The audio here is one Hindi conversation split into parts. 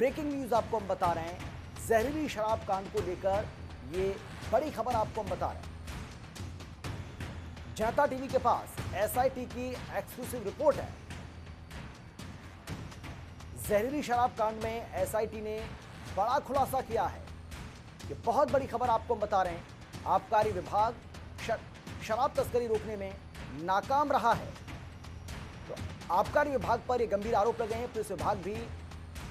ब्रेकिंग न्यूज आपको हम बता रहे हैं, जहरीली शराब कांड को लेकर ये बड़ी खबर आपको हम बता रहे हैं। जनता टीवी के पास एसआईटी की एक्सक्लूसिव रिपोर्ट है। जहरीली शराब कांड में एसआईटी ने बड़ा खुलासा किया है। ये बहुत बड़ी खबर आपको हम बता रहे हैं। आबकारी विभाग शराब तस्करी रोकने में नाकाम रहा है। तो आबकारी विभाग पर ये गंभीर आरोप लगे हैं। पुलिस विभाग भी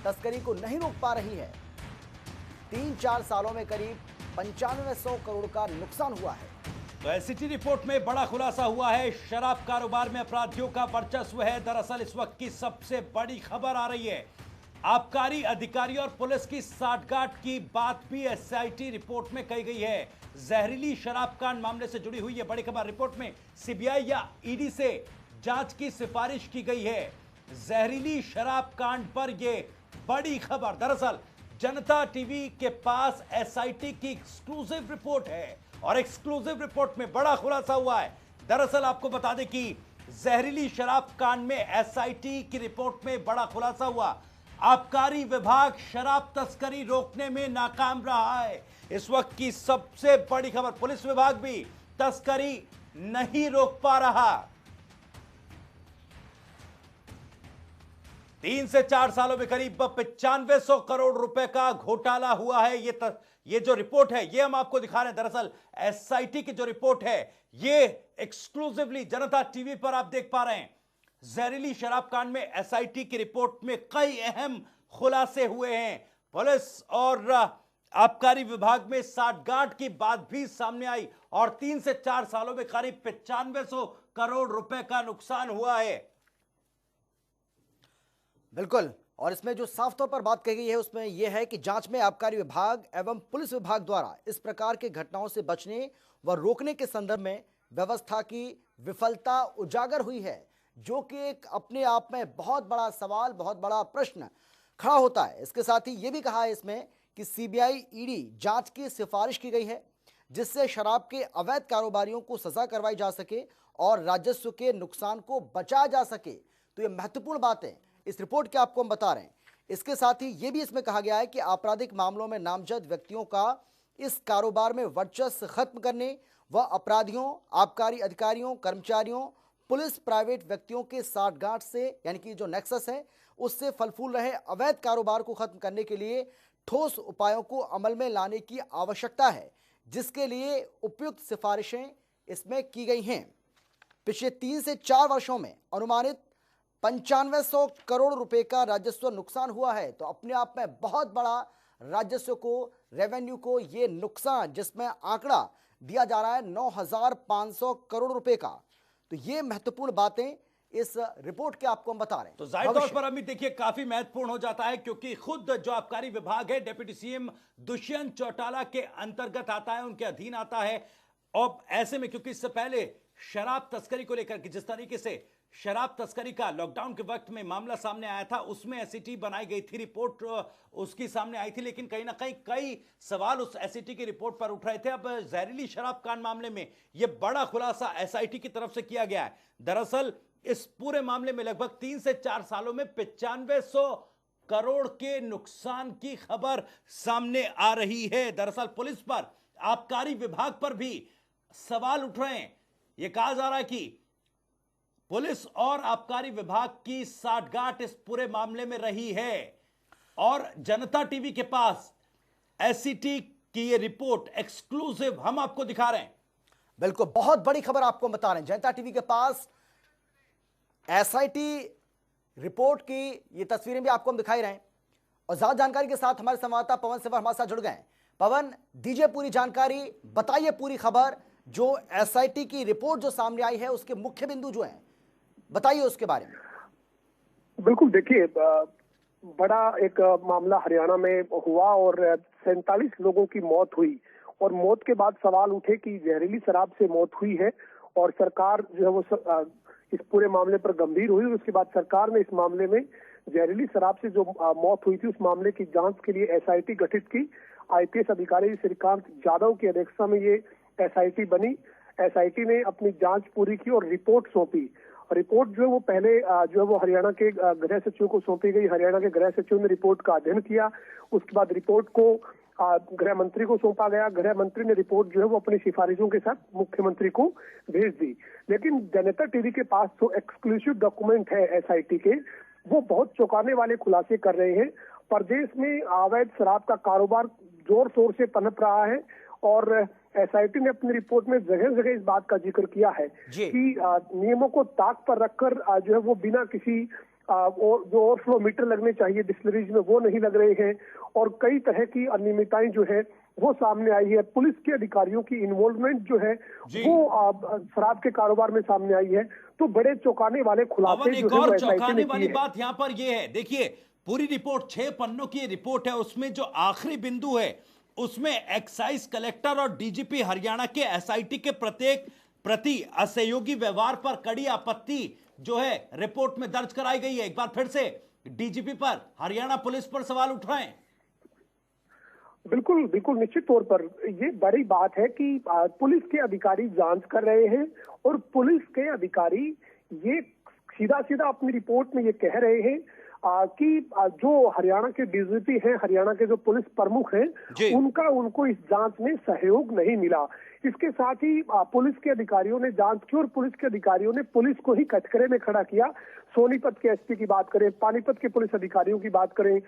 तस्करी को नहीं रोक पा रही है। 3-4 सालों में करीब 9500 करोड़ का नुकसान हुआ है। तो एसआईटी रिपोर्ट में बड़ा खुलासा हुआ है। शराब कारोबार में अपराधियों का वर्चस्व है। दरअसल इस वक्त की सबसे बड़ी खबर आ रही है। आबकारी अधिकारी और पुलिस की साठगांठ की बात भी एसआईटी रिपोर्ट में कही गई है। जहरीली शराब कांड मामले से जुड़ी हुई यह बड़ी खबर। रिपोर्ट में सीबीआई या ईडी से जांच की सिफारिश की गई है। जहरीली शराब कांड पर यह बड़ी खबर। दरअसल जनता टीवी के पास एसआईटी की एक्सक्लूसिव रिपोर्ट है और एक्सक्लूसिव रिपोर्ट में बड़ा खुलासा हुआ है। दरअसल आपको बता दें कि जहरीली शराब कांड में एसआईटी की रिपोर्ट में बड़ा खुलासा हुआ। आबकारी विभाग शराब तस्करी रोकने में नाकाम रहा है। इस वक्त की सबसे बड़ी खबर, पुलिस विभाग भी तस्करी नहीं रोक पा रहा। 3 से 4 सालों में करीब 9500 करोड़ रुपए का घोटाला हुआ है। ये जो रिपोर्ट है ये हम आपको दिखा रहे हैं। दरअसल एसआईटी की जो रिपोर्ट है ये एक्सक्लूसिवली जनता टीवी पर आप देख पा रहे हैं। जहरीली शराब कांड में एसआईटी की रिपोर्ट में कई अहम खुलासे हुए हैं। पुलिस और आबकारी विभाग में साठगांठ की बात भी सामने आई और 3 से 4 सालों में करीब 9500 करोड़ रुपए का नुकसान हुआ है। बिल्कुल, और इसमें जो साफ तौर पर बात कही गई है उसमें यह है कि जांच में आबकारी विभाग एवं पुलिस विभाग द्वारा इस प्रकार के घटनाओं से बचने व रोकने के संदर्भ में व्यवस्था की विफलता उजागर हुई है, जो कि एक अपने आप में बहुत बड़ा सवाल, बहुत बड़ा प्रश्न खड़ा होता है। इसके साथ ही यह भी कहा है इसमें कि सीबीआई ईडी जांच की सिफारिश की गई है, जिससे शराब के अवैध कारोबारियों को सजा करवाई जा सके और राजस्व के नुकसान को बचाया जा सके। तो ये महत्वपूर्ण बात है इस रिपोर्ट के आपको हम बता रहे हैं। इसके साथ ही यह भी इसमें कहा गया है कि आपराधिक मामलों में नामजद व्यक्तियों का इस कारोबार में वर्चस्व खत्म करने व अपराधियों, आबकारी अधिकारियों, कर्मचारियों, पुलिस, प्राइवेट व्यक्तियों के साठगांठ से, यानी कि जो नेक्सस है उससे फल फूल रहे अवैध कारोबार को खत्म करने के लिए ठोस उपायों को अमल में लाने की आवश्यकता है, जिसके लिए उपयुक्त सिफारिशें इसमें की गई हैं। पिछले 3 से 4 वर्षों में अनुमानित 9500 करोड़ रुपए का राजस्व नुकसान हुआ है। तो अपने आप में बहुत बड़ा राजस्व को, रेवेन्यू को ये नुकसान, जिसमें आंकड़ा दिया जा रहा है 9500 करोड़ रुपए का। तो ये महत्वपूर्ण बातें इस रिपोर्ट के आपको हम बता रहे हैं। तो जाहिर तौर पर अमित देखिए काफी महत्वपूर्ण हो जाता है, क्योंकि खुद जो आबकारी विभाग है डिप्टी सीएम दुष्यंत चौटाला के अंतर्गत आता है, उनके अधीन आता है। और ऐसे में क्योंकि इससे पहले शराब तस्करी को लेकर के जिस तरीके से शराब तस्करी का लॉकडाउन के वक्त में मामला सामने आया था, उसमें एसआईटी बनाई गई थी, रिपोर्ट उसकी सामने आई थी, लेकिन कहीं ना कहीं कई सवाल उस एसआईटी की रिपोर्ट पर उठ रहे थे। अब जहरीली शराब कांड मामले में यह बड़ा खुलासा एसआईटी की तरफ से किया गया है। दरअसल इस पूरे मामले में लगभग 3 से 4 सालों में 9500 करोड़ के नुकसान की खबर सामने आ रही है। दरअसल पुलिस पर, आबकारी विभाग पर भी सवाल उठ रहे हैं। यह कहा जा रहा है कि पुलिस और आबकारी विभाग की साठगांठ इस पूरे मामले में रही है और जनता टीवी के पास एसआईटी की ये रिपोर्ट एक्सक्लूसिव हम आपको दिखा रहे हैं। बिल्कुल, बहुत बड़ी खबर आपको हम बता रहे हैं। जनता टीवी के पास एसआईटी रिपोर्ट की ये तस्वीरें भी आपको हम दिखाई रहे हैं और ज्यादा जानकारी के साथ हमारे संवाददाता पवन सेवर हमारे साथ जुड़ गए हैं। पवन, दीजिए पूरी जानकारी, बताइए पूरी खबर। जो एसआईटी की रिपोर्ट जो सामने आई है उसके मुख्य बिंदु जो हैं, बताइए उसके बारे में। बिल्कुल, देखिए बड़ा एक मामला हरियाणा में हुआ और 47 लोगों की मौत हुई और मौत के बाद सवाल उठे कि जहरीली शराब से मौत हुई है और सरकार जो है वो इस पूरे मामले पर गंभीर हुई और उसके बाद सरकार ने इस मामले में जहरीली शराब से जो मौत हुई थी उस मामले की जांच के लिए एसआईटी गठित की। आईपीएस अधिकारी श्रीकांत जाधव की अध्यक्षता में ये एसआईटी बनी। एसआईटी ने अपनी जांच पूरी की और रिपोर्ट सौंपी रिपोर्ट जो है वो पहले जो है वो हरियाणा के गृह सचिव को सौंपी गई। हरियाणा के गृह सचिव ने रिपोर्ट का अध्ययन किया। उसके बाद रिपोर्ट को गृह मंत्री को सौंपा गया। गृह मंत्री ने रिपोर्ट जो है वो अपनी सिफारिशों के साथ मुख्यमंत्री को भेज दी। लेकिन जनता टीवी के पास जो एक्सक्लूसिव डॉक्यूमेंट है एसआईटी के, वो बहुत चौंकाने वाले खुलासे कर रहे हैं। प्रदेश में अवैध शराब का कारोबार जोर शोर से पनप रहा है और एसआईटी ने अपनी रिपोर्ट में जगह जगह इस बात का जिक्र किया है कि नियमों को ताक पर रखकर जो है वो बिना किसी जो ओवरफ्लो मीटर लगने चाहिए डिस्टिलरीज में वो नहीं लग रहे हैं और कई तरह की अनियमितताएं जो है वो सामने आई है। पुलिस के अधिकारियों की इन्वॉल्वमेंट जो है वो शराब के कारोबार में सामने आई है। तो बड़े चौंकाने वाले खुलासे जो है वो एसआईटी ने वाली बात यहाँ पर ये है, देखिए पूरी रिपोर्ट 6 पन्नों की रिपोर्ट है, उसमें जो आखिरी बिंदु है उसमें एक्साइज कलेक्टर और डीजीपी हरियाणा के एसआईटी के प्रत्येक प्रति असहयोगी व्यवहार पर कड़ी आपत्ति जो है रिपोर्ट में दर्ज कराई गई है। एक बार फिर से डीजीपी पर, हरियाणा पुलिस पर सवाल उठ रहे हैं। बिल्कुल बिल्कुल निश्चित तौर पर ये बड़ी बात है कि पुलिस के अधिकारी जांच कर रहे हैं और पुलिस के अधिकारी ये सीधा सीधा अपनी रिपोर्ट में ये कह रहे हैं कि जो हरियाणा के डीजीपी हैं, हरियाणा के जो पुलिस प्रमुख हैं, उनको इस जांच में सहयोग नहीं मिला। इसके साथ ही पुलिस के अधिकारियों ने जांच की और पुलिस के अधिकारियों ने पुलिस को ही कटघरे में खड़ा किया। सोनीपत के एसपी की बात करें, पानीपत के पुलिस अधिकारियों की बात करें,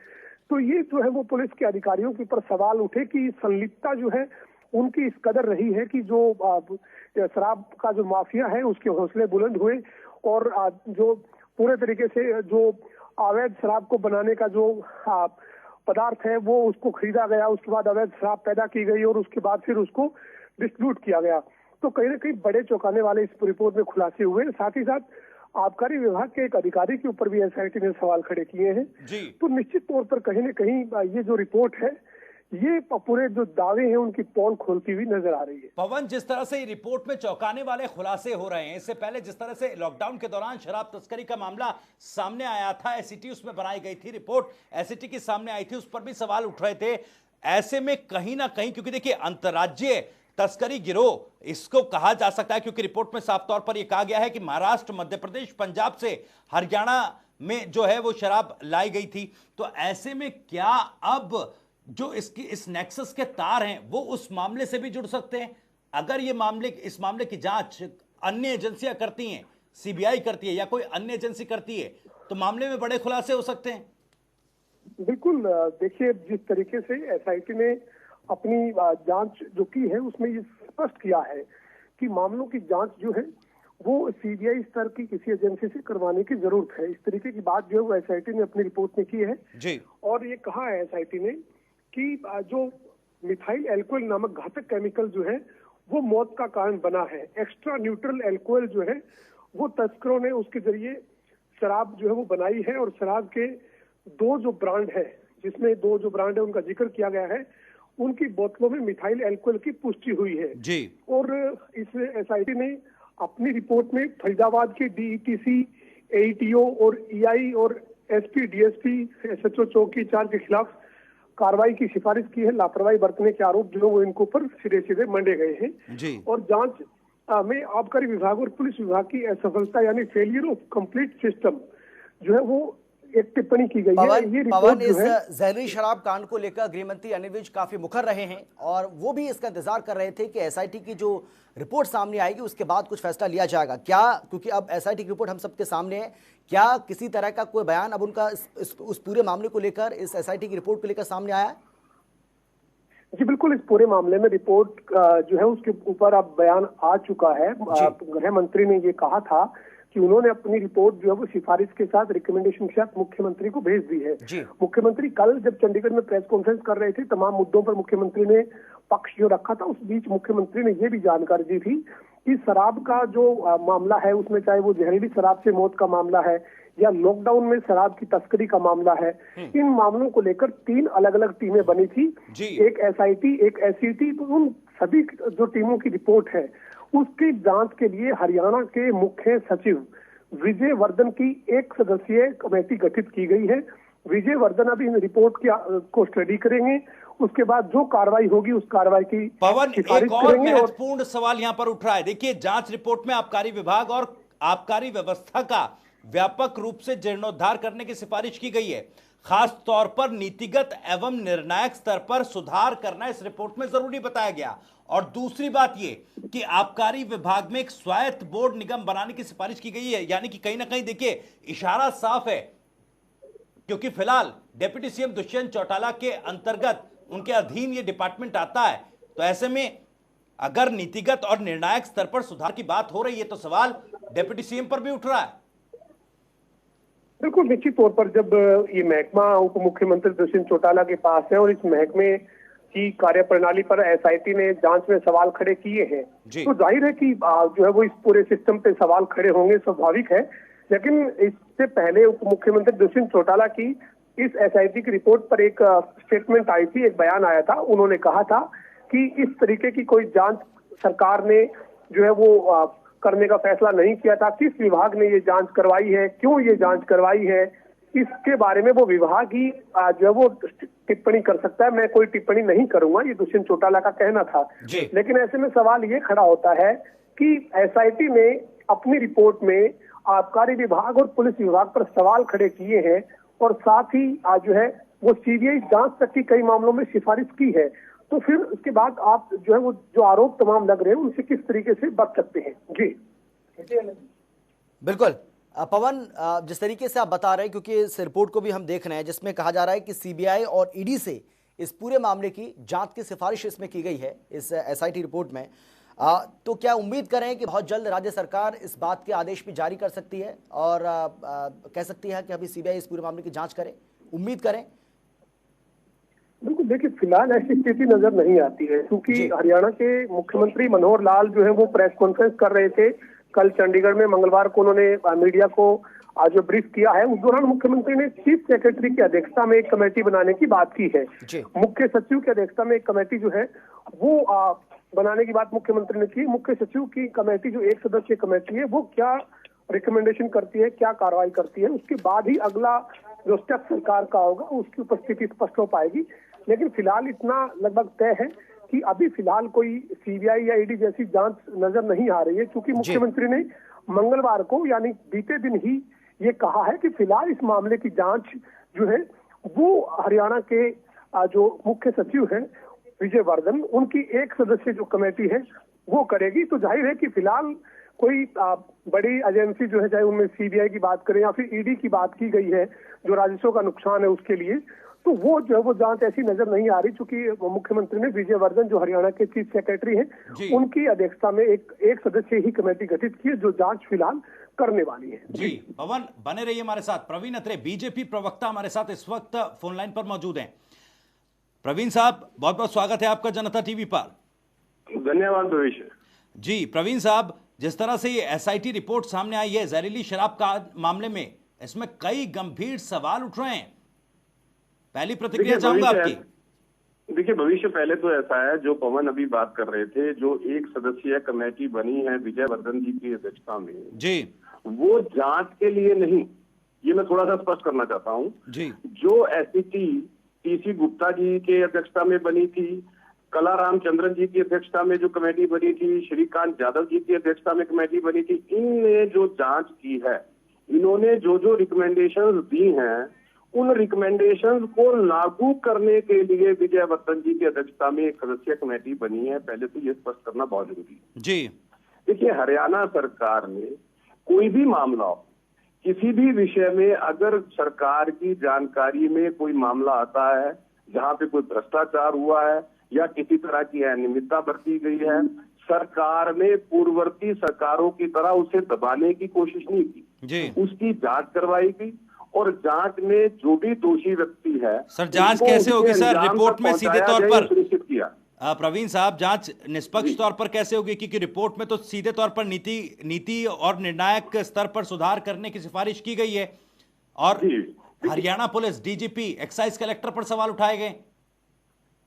तो ये जो है वो पुलिस के अधिकारियों के ऊपर सवाल उठे कि संलिप्तता जो है उनकी इस कदर रही है कि जो शराब का जो माफिया है उसके हौसले बुलंद हुए और जो पूरे तरीके से जो अवैध शराब को बनाने का जो पदार्थ है वो उसको खरीदा गया, उसके बाद अवैध शराब पैदा की गई और उसके बाद फिर उसको डिस्ट्रीब्यूट किया गया। तो कहीं ना कहीं बड़े चौंकाने वाले इस रिपोर्ट में खुलासे हुए। साथ ही साथ आबकारी विभाग के एक अधिकारी के ऊपर भी एसआईटी ने सवाल खड़े किए हैं। तो निश्चित तौर पर कहीं ना कहीं ये जो रिपोर्ट है ये पूरे जो दावे हैं उनकी पोल खोलती हुई नजर आ रही है। पवन, जिस तरह से रिपोर्ट में चौंकाने वाले खुलासे हो रहे हैं, इससे पहले जिस तरह से लॉकडाउन के दौरान शराब तस्करी का मामला सामने आया था, एसआईटी उसमें बनाई गई थी, रिपोर्ट एसआईटी की सामने आई थी, उस पर भी सवाल उठ रहे थे। ऐसे में कहीं ना कहीं, क्योंकि देखिए अंतर्राज्यीय तस्करी गिरोह इसको कहा जा सकता है, क्योंकि रिपोर्ट में साफ तौर पर यह कहा गया है कि महाराष्ट्र, मध्य प्रदेश, पंजाब से हरियाणा में जो है वो शराब लाई गई थी। तो ऐसे में क्या अब जो इस नेक्सस के तार हैं वो उस मामले से भी जुड़ सकते हैं? अगर इस मामले की जांच अन्य एजेंसियां करती हैं, सीबीआई करती है या कोई अन्य एजेंसी करती है, तो मामले में बड़े खुलासे हो सकते हैं। बिल्कुल, देखिए जिस तरीके से एसआईटी ने अपनी जांच जो की है उसमें ये स्पष्ट किया है कि मामलों की जांच जो है वो सीबीआई स्तर की किसी एजेंसी से करवाने की जरूरत है। इस तरीके की बात जो है वो एसआईटी ने अपनी रिपोर्ट में की है जी। और ये कहा है एसआईटी ने कि जो मिथाइल एल्कोहल नामक घातक केमिकल जो है वो मौत का कारण बना है। एक्स्ट्रा न्यूट्रल एल्कोहल जो है वो तस्करों ने उसके जरिए शराब जो है वो बनाई है और शराब के दो जो ब्रांड है, जिसमें दो जो ब्रांड है उनका जिक्र किया गया है, उनकी बोतलों में मिथाइल एल्कोहल की पुष्टि हुई है जी। और इसमें एसआईटी ने अपनी रिपोर्ट में फरीदाबाद के डीईटीसी, एईटीओ और ईआई और एसपी, डीएसपी, एसएचओ चौकी 4 के खिलाफ कार्रवाई की सिफारिश की है। लापरवाही बरतने के आरोप जो वो इनके ऊपर सीधे मंडे गए हैं जी। और जांच में आबकारी विभाग और पुलिस विभाग की असफलता यानी फेलियर ऑफ कंप्लीट सिस्टम जो है वो एक टिप्पणी की गई है। ये पवन, इस जहरीली शराब कांड को लेकर गृह मंत्री अनिल विज काफी मुखर रहे हैं और वो भी इसका इंतजार कर रहे थे कि एसआईटी की जो रिपोर्ट सामने आएगी उसके बाद कुछ फैसला लिया जाएगा। क्या, क्योंकि अब एसआईटी की रिपोर्ट हम सबके सामने है, क्या किसी तरह का कोई बयान अब उनका उस पूरे मामले को लेकर, इस एसआईटी की रिपोर्ट को लेकर सामने आया है? जी बिल्कुल, इस पूरे मामले में रिपोर्ट जो है उसके ऊपर अब बयान आ चुका है। गृह मंत्री ने ये कहा था कि उन्होंने अपनी रिपोर्ट जो है वो सिफारिश के साथ, रिकमेंडेशन के साथ मुख्यमंत्री को भेज दी है। मुख्यमंत्री कल जब चंडीगढ़ में प्रेस कॉन्फ्रेंस कर रहे थे, तमाम मुद्दों पर मुख्यमंत्री ने पक्ष जो रखा था, उस बीच मुख्यमंत्री ने ये भी जानकारी दी थी कि शराब का जो मामला है उसमें, चाहे वो जहरीली शराब से मौत का मामला है या लॉकडाउन में शराब की तस्करी का मामला है, इन मामलों को लेकर 3 अलग अलग टीमें बनी थी, एक एसआईटी, एक एसईटी। तो उन सभी जो टीमों की रिपोर्ट है उसकी जांच के लिए हरियाणा के मुख्य सचिव विजय वर्धन की एक सदस्यीय कमेटी गठित की गई है। विजय वर्धन अभी इन रिपोर्ट को स्टडी करेंगे, उसके बाद जो कार्रवाई होगी उस कार्रवाई की पवन, एक और महत्वपूर्ण सवाल यहां पर उठ रहा है। देखिए, जांच रिपोर्ट में आबकारी विभाग और आबकारी व्यवस्था का व्यापक रूप से जीर्णोद्धार करने की सिफारिश की गई है। खास तौर पर नीतिगत एवं निर्णायक स्तर पर सुधार करना इस रिपोर्ट में जरूरी बताया गया। और दूसरी बात यह कि आबकारी विभाग में एक स्वायत्त बोर्ड निगम बनाने की सिफारिश की गई है। यानी कि कहीं ना कहीं देखिए इशारा साफ है, क्योंकि फिलहाल डिप्टी सीएम दुष्यंत चौटाला के अंतर्गत उनके अधीन ये डिपार्टमेंट आता है। तो ऐसे में अगर नीतिगत और निर्णायक स्तर पर सुधार की बात हो रही है तो सवाल डिप्टी सीएम पर भी उठ रहा है। बिल्कुल निश्चित तौर पर जब ये महकमा उप मुख्यमंत्री दुष्यंत चौटाला के पास है और इस महकमे की कार्यप्रणाली पर एसआईटी ने जांच में सवाल खड़े किए हैं, तो जाहिर है कि जो है वो इस पूरे सिस्टम पे सवाल खड़े होंगे, स्वाभाविक है। लेकिन इससे पहले उप मुख्यमंत्री दुष्यंत चौटाला की इस एसआईटी की रिपोर्ट पर एक स्टेटमेंट आई थी, एक बयान आया था। उन्होंने कहा था कि इस तरीके की कोई जांच सरकार ने जो है वो करने का फैसला नहीं किया था। किस विभाग ने ये जांच करवाई है, क्यों ये जांच करवाई है, इसके बारे में वो विभाग ही जो है वो टिप्पणी कर सकता है। मैं कोई टिप्पणी नहीं करूंगा, ये दुष्यंत चौटाला का कहना था। लेकिन ऐसे में सवाल ये खड़ा होता है कि एसआईटी ने अपनी रिपोर्ट में आबकारी विभाग और पुलिस विभाग पर सवाल खड़े किए हैं और साथ ही जो है वो सीबीआई जांच तक की कई मामलों में सिफारिश की है। तो फिर उसके बाद आप जो है वो जो आरोप तमाम लग रहे हैं उनसे किस तरीके से बच सकते हैं? जी बिल्कुल पवन, जिस तरीके से आप बता रहे हैं, क्योंकि इस रिपोर्ट को भी हम देख रहे हैं जिसमें कहा जा रहा है कि सीबीआई और ईडी से इस पूरे मामले की जांच की सिफारिश इसमें की गई है इस एसआईटी रिपोर्ट में। तो क्या उम्मीद करें कि बहुत जल्द राज्य सरकार इस बात के आदेश भी जारी कर सकती है और कह सकती है कि अभी सीबीआई इस पूरे मामले की जांच करे? उम्मीद करें। बिल्कुल, देखिए फिलहाल ऐसी स्थिति नजर नहीं आती है, क्योंकि हरियाणा के मुख्यमंत्री मनोहर लाल जो है वो प्रेस कॉन्फ्रेंस कर रहे थे कल चंडीगढ़ में। मंगलवार को उन्होंने मीडिया को आज जो ब्रीफ किया है, उस दौरान मुख्यमंत्री ने चीफ सेक्रेटरी की अध्यक्षता में एक कमेटी बनाने की बात की है। मुख्य सचिव की अध्यक्षता में एक कमेटी जो है वो बनाने की बात मुख्यमंत्री ने की। मुख्य सचिव की कमेटी जो 1 सदस्यीय कमेटी है वो क्या रिकमेंडेशन करती है, क्या कार्रवाई करती है, उसके बाद ही अगला जो स्टेप सरकार का होगा उसकी उपस्थिति स्पष्ट हो पाएगी। लेकिन फिलहाल इतना लगभग तय है कि अभी फिलहाल कोई सीबीआई या ईडी जैसी जांच नजर नहीं आ रही है, क्योंकि मुख्यमंत्री ने मंगलवार को यानी बीते दिन ही ये कहा है कि फिलहाल इस मामले की जांच जो है वो हरियाणा के जो मुख्य सचिव हैं विजय वर्धन, उनकी 1 सदस्यीय जो कमेटी है वो करेगी। तो जाहिर है कि फिलहाल कोई बड़ी एजेंसी जो है, चाहे उनमें सीबीआई की बात करें या फिर ईडी की बात की गई है जो राजस्व का नुकसान है उसके लिए, तो वो जो है वो जांच ऐसी नजर नहीं आ रही, क्योंकि मुख्यमंत्री ने विजय वर्धन जो हरियाणा के चीफ सेक्रेटरी हैं उनकी अध्यक्षता में एक सदस्यीय ही कमेटी गठित की है जो जांच फिलहाल करने वाली है। जी पवन, बने रहिए हमारे साथ। प्रवीण अत्रे बीजेपी प्रवक्ता हमारे साथ इस वक्त फोन लाइन पर मौजूद हैं। प्रवीण साहब, बहुत बहुत स्वागत है आपका जनता टीवी पर। धन्यवाद भविष्य। जी प्रवीण साहब, जिस तरह से ये एसआईटी रिपोर्ट सामने आई है जहरीली शराब का मामले में, इसमें कई गंभीर सवाल उठ रहे हैं। पहली प्रतिक्रिया चाहूंगा आपकी। देखिए भविष्य, पहले तो ऐसा है जो पवन अभी बात कर रहे थे, जो 1 सदस्यीय कमेटी बनी है विजय वर्धन जी की अध्यक्षता में जी, वो जांच के लिए नहीं, ये मैं थोड़ा सा स्पष्ट करना चाहता हूँ जी। जो एसपीटी टीसी गुप्ता जी के अध्यक्षता में बनी थी, कला रामचंद्रन जी की अध्यक्षता में जो कमेटी बनी थी, श्रीकांत यादव जी की अध्यक्षता में कमेटी बनी थी, इनने जो जांच की है, इन्होंने जो जो रिकमेंडेशंस दी हैं, उन रिकमेंडेशंस को लागू करने के लिए विजय वर्धन जी की अध्यक्षता में 1 सदस्यीय कमेटी बनी है। पहले तो ये स्पष्ट करना बहुत जरूरी है। जी देखिए, हरियाणा सरकार ने कोई भी मामला हो, किसी भी विषय में अगर सरकार की जानकारी में कोई मामला आता है जहां पे कोई भ्रष्टाचार हुआ है या किसी तरह की अनियमितता बरती गई है, सरकार ने पूर्ववर्ती सरकारों की तरह उसे दबाने की कोशिश नहीं की जी। उसकी जांच करवाई गई और जांच में जो भी दोषी व्यक्ति है, सर जांच कैसे होगी सर? रिपोर्ट में सीधे तौर पर सुनिश्चित किया। प्रवीण साहब, जांच निष्पक्ष तौर पर कैसे होगी? क्योंकि रिपोर्ट में तो सीधे तौर पर नीति और निर्णायक स्तर पर सुधार करने की सिफारिश की गई है और Haryana police, DGP, excise collector पर सवाल उठाए गए।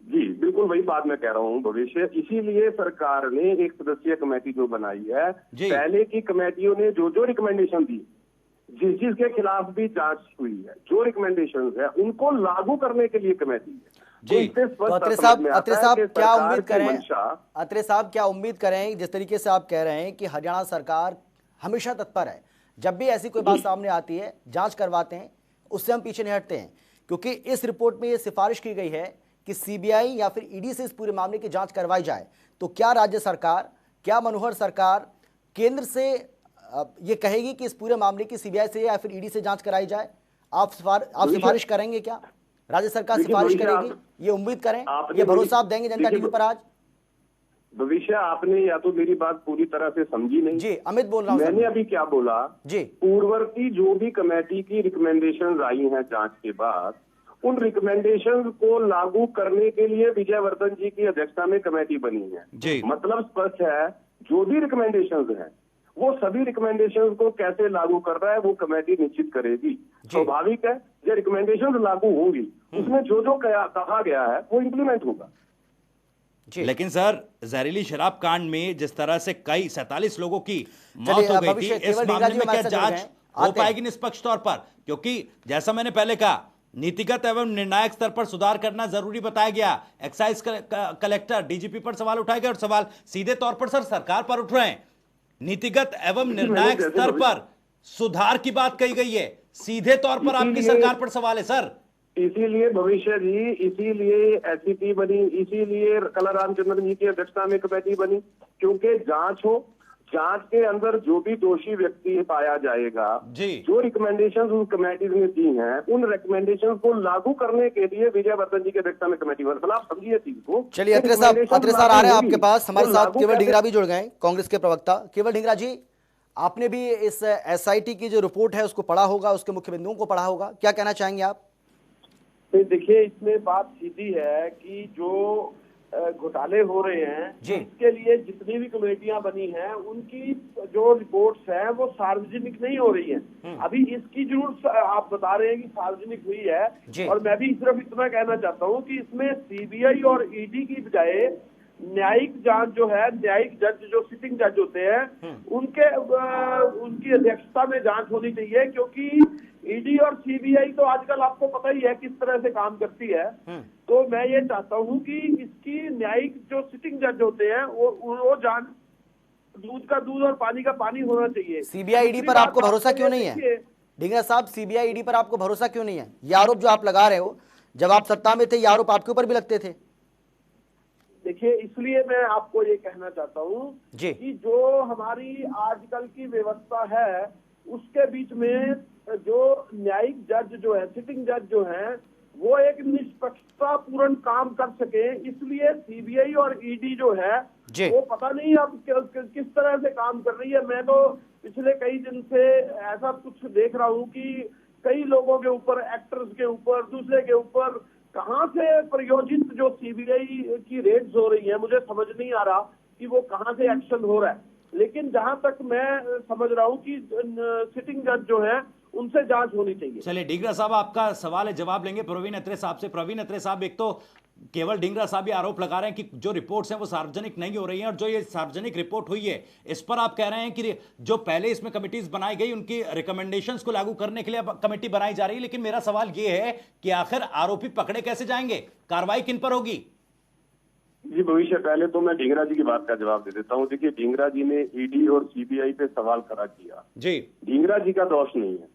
जी बिल्कुल, वही बात मैं कह रहा हूँ भविष्य। इसीलिए सरकार ने 1 सदस्यीय कमेटी जो बनाई है, पहले की कमेटियों ने जो जो रिकमेंडेशन दी, जिस चीज के खिलाफ भी जांच हुई है, जो रिकमेंडेशन है उनको लागू करने के लिए कमेटी है। जी तो अत्रे साहब क्या उम्मीद करें? अत्रे साहब क्या उम्मीद करें, जिस तरीके से आप कह रहे हैं कि हरियाणा सरकार हमेशा तत्पर है। जब भी ऐसी कोई बात सामने आती है, जांच करवाते हैं, उससे हम पीछे नहीं हटते हैं, क्योंकि इस रिपोर्ट में यह सिफारिश की गई है कि सीबीआई या फिर ईडी से इस पूरे मामले की जांच करवाई जाए। तो क्या राज्य सरकार, क्या मनोहर सरकार केंद्र से ये कहेगी कि इस पूरे मामले की सीबीआई से या फिर ईडी से जांच कराई जाए? आप सिफारिश करेंगे क्या? राज्य सरकार सिफारिश करेगी, ये उम्मीद करें, ये भरोसा आप देंगे जनता टीवी पर आज? भविष्य, आपने या तो मेरी बात पूरी तरह से समझी नहीं। जी, अमित बोल रहा हूँ। मैंने अभी क्या बोला जी, पूर्ववर्ती जो भी कमेटी की रिकमेंडेशन आई हैं जांच के बाद, उन रिकमेंडेशन को लागू करने के लिए विजयवर्धन जी की अध्यक्षता में कमेटी बनी है। जी, मतलब स्पष्ट है, जो भी रिकमेंडेशन हैं वो सभी रिकमेंडेशन को कैसे लागू कर रहा है वो कमेटी निश्चित करेगी। स्वाभाविक है, जब रिकमेंडेशन लागू होंगी उसमें जो जो कहा गया है वो इम्प्लीमेंट होगा। लेकिन सर, जहरीली शराब कांड में जिस तरह से कई 47 लोगों की मौत हो गई थी, इस मामले में क्या जांच हो पाएगी निष्पक्ष तौर पर? क्योंकि जैसा मैंने पहले कहा, नीतिगत एवं निर्णायक स्तर पर सुधार करना जरूरी बताया गया। एक्साइज कलेक्टर, डीजीपी पर सवाल उठाए गए और सवाल सीधे तौर पर सर सरकार पर उठ रहे हैं। नीतिगत एवं निर्णायक स्तर पर सुधार की बात कही गई है, सीधे तौर पर आपकी सरकार पर सवाल है सर। इसीलिए भविष्य जी, इसीलिए एससीपी बनी, इसीलिए कला रामचंद्रन जी की अध्यक्षता में कमेटी बनी, क्योंकि जांच हो, जांच के अंदर जो भी दोषी व्यक्ति पाया जाएगा, जो रिकमेंडेशंस उन कमेटी ने दी हैं, उन रिकमेंडेशंस को लागू करने के लिए विजयवर्धन जी की अध्यक्षता में कमेटी बनी। मतलब आप समझिए चीज को। चलिए, अत्रे साहब आ रहे हैं आपके पास, हमारे साथ केवल ढींगरा भी जुड़ गए, कांग्रेस के प्रवक्ता। केवल ढींगरा जी, आपने भी इस एसआईटी की जो रिपोर्ट है उसको पढ़ा होगा, उसके मुख्य बिंदुओं को पढ़ा होगा, क्या कहना चाहेंगे आप? देखिए, इसमें बात सीधी है कि जो घोटाले हो रहे हैं, इसके लिए जितनी भी कमेटियां बनी हैं उनकी जो रिपोर्ट्स हैं वो सार्वजनिक नहीं हो रही हैं। अभी इसकी जरूर आप बता रहे हैं कि सार्वजनिक हुई है, और मैं भी सिर्फ इतना कहना चाहता हूं कि इसमें सीबीआई और ईडी की बजाय न्यायिक जांच जो है, न्यायिक जज जो सिटिंग जज होते हैं उनकी अध्यक्षता में जांच होनी चाहिए, क्योंकि ईडी और सीबीआई तो आजकल आपको पता ही है किस तरह से काम करती है। तो मैं ये चाहता हूं कि इसकी न्यायिक जो सिटिंग जज होते हैं वो जांच, दूध का दूध और पानी का पानी होना चाहिए। सीबीआई ईडी पर आपको भरोसा क्यों नहीं है ढींगरा साहब? सीबीआई ईडी पर आपको भरोसा क्यों नहीं है? ये आरोप जो आप लगा रहे हो, जब आप सत्ता में थे ये आरोप आपके ऊपर भी लगते थे। देखिए, इसलिए मैं आपको ये कहना चाहता हूँ कि जो हमारी आजकल की व्यवस्था है उसके बीच में जो न्यायिक जज जो है, सिटिंग जज जो है, वो एक निष्पक्षता पूर्ण काम कर सके, इसलिए सीबीआई और ईडी जो है वो पता नहीं अब किस तरह से काम कर रही है। मैं तो पिछले कई दिन से ऐसा कुछ देख रहा हूँ कि कई लोगों के ऊपर, एक्टर्स के ऊपर, दूसरे के ऊपर कहां से प्रयोजित जो सीबीआई की रेड्स हो रही है, मुझे समझ नहीं आ रहा कि वो कहां से एक्शन हो रहा है। लेकिन जहां तक मैं समझ रहा हूं कि सिटिंग जज जो है उनसे जांच होनी चाहिए। चलिए, ढींगरा साहब आपका सवाल है, जवाब लेंगे प्रवीण अत्रे साहब से। प्रवीण अत्रे साहब, एक तो केवल ढींगरा साहब ये आरोप लगा रहे हैं कि जो रिपोर्ट्स हैं वो सार्वजनिक नहीं हो रही हैं, और जो ये सार्वजनिक रिपोर्ट हुई है इस पर आप कह रहे हैं कि जो पहले इसमें कमिटीज बनाई गई उनकी रिकमेंडेशंस को लागू करने के लिए अब कमेटी बनाई जा रही है। लेकिन मेरा सवाल ये है कि आखिर आरोपी पकड़े कैसे जाएंगे, कार्रवाई किन पर होगी? जी भविष्य, पहले तो मैं ढींगरा जी की बात का जवाब दे देता हूँ। देखिए, ढींगरा जी ने ईडी और सीबीआई पे सवाल खड़ा किया जी। ढींगरा जी का दोष नहीं है,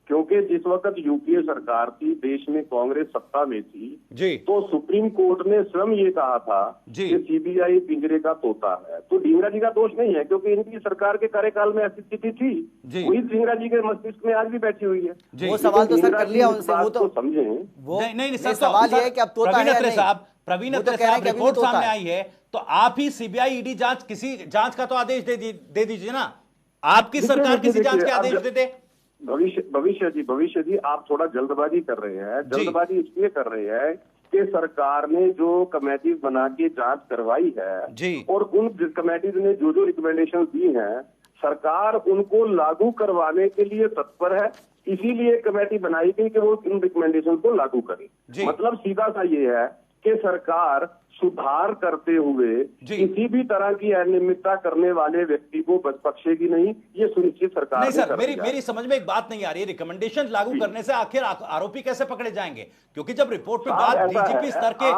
क्योंकि जिस वक्त यूपीए सरकार थी, देश में कांग्रेस सत्ता में थी जी, तो सुप्रीम कोर्ट ने स्वयं ये कहा था कि सीबीआई पिंजरे का तोता है। तो ढींगरा जी का दोष नहीं है, क्योंकि इनकी सरकार के कार्यकाल में ऐसी स्थिति थी, वही ढींगरा जी के मस्तिष्क में आज भी बैठी हुई है। वो सवाल तो सर कर लिया उनसे, वो तो समझे। वो नहीं सवाल ये है कि अब तोता है नहीं। प्रवीण अत्रे साहब, रिपोर्ट सामने आई है तो आप ही सीबीआई ईडी जांच, किसी जांच का तो आदेश दे दीजिए ना। आपकी सरकार किसी जांच के आदेश दे दे। भविष्य जी, आप थोड़ा जल्दबाजी कर रहे हैं। जल्दबाजी इसलिए कर रहे हैं कि सरकार ने जो कमेटी बना के जांच करवाई है जी, और उन कमेटीज ने जो जो रिकमेंडेशन दी हैं, सरकार उनको लागू करवाने के लिए तत्पर है। इसीलिए कमेटी बनाई गई कि वो इन रिकमेंडेशन को लागू करे। मतलब सीधा सा ये है कि सरकार सुधार करते हुए किसी भी तरह की अनियमितता करने वाले व्यक्ति को बख्शेगी नहीं, ये सुनिश्चित सरकार नहीं ने सर, कर दिया। मेरी समझ में एक बात नहीं आ रही है, रिकमेंडेशन लागू करने से आखिर आरोपी कैसे पकड़े जाएंगे? क्योंकि जब रिपोर्ट पे बात डीजीपी स्तर के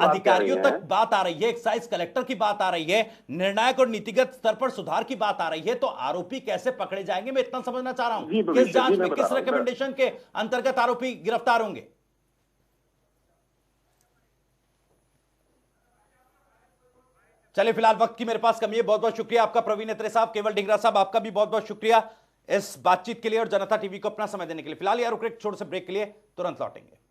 अधिकारियों तक बात आ रही है, एक्साइज कलेक्टर की बात आ रही है, निर्णायक और नीतिगत स्तर पर सुधार की बात आ रही है, तो आरोपी कैसे पकड़े जाएंगे? मैं इतना समझना चाह रहा हूं, किस जांच में, किस रिकमेंडेशन के अंतर्गत आरोपी गिरफ्तार होंगे? चलिए, फिलहाल वक्त की मेरे पास कमी है। बहुत बहुत शुक्रिया आपका प्रवीण अत्रे साहब, केवल ढींगरा साहब आपका भी बहुत बहुत शुक्रिया इस बातचीत के लिए और जनता टीवी को अपना समय देने के लिए। फिलहाल यार रुक छोटे से ब्रेक के लिए, तुरंत लौटेंगे।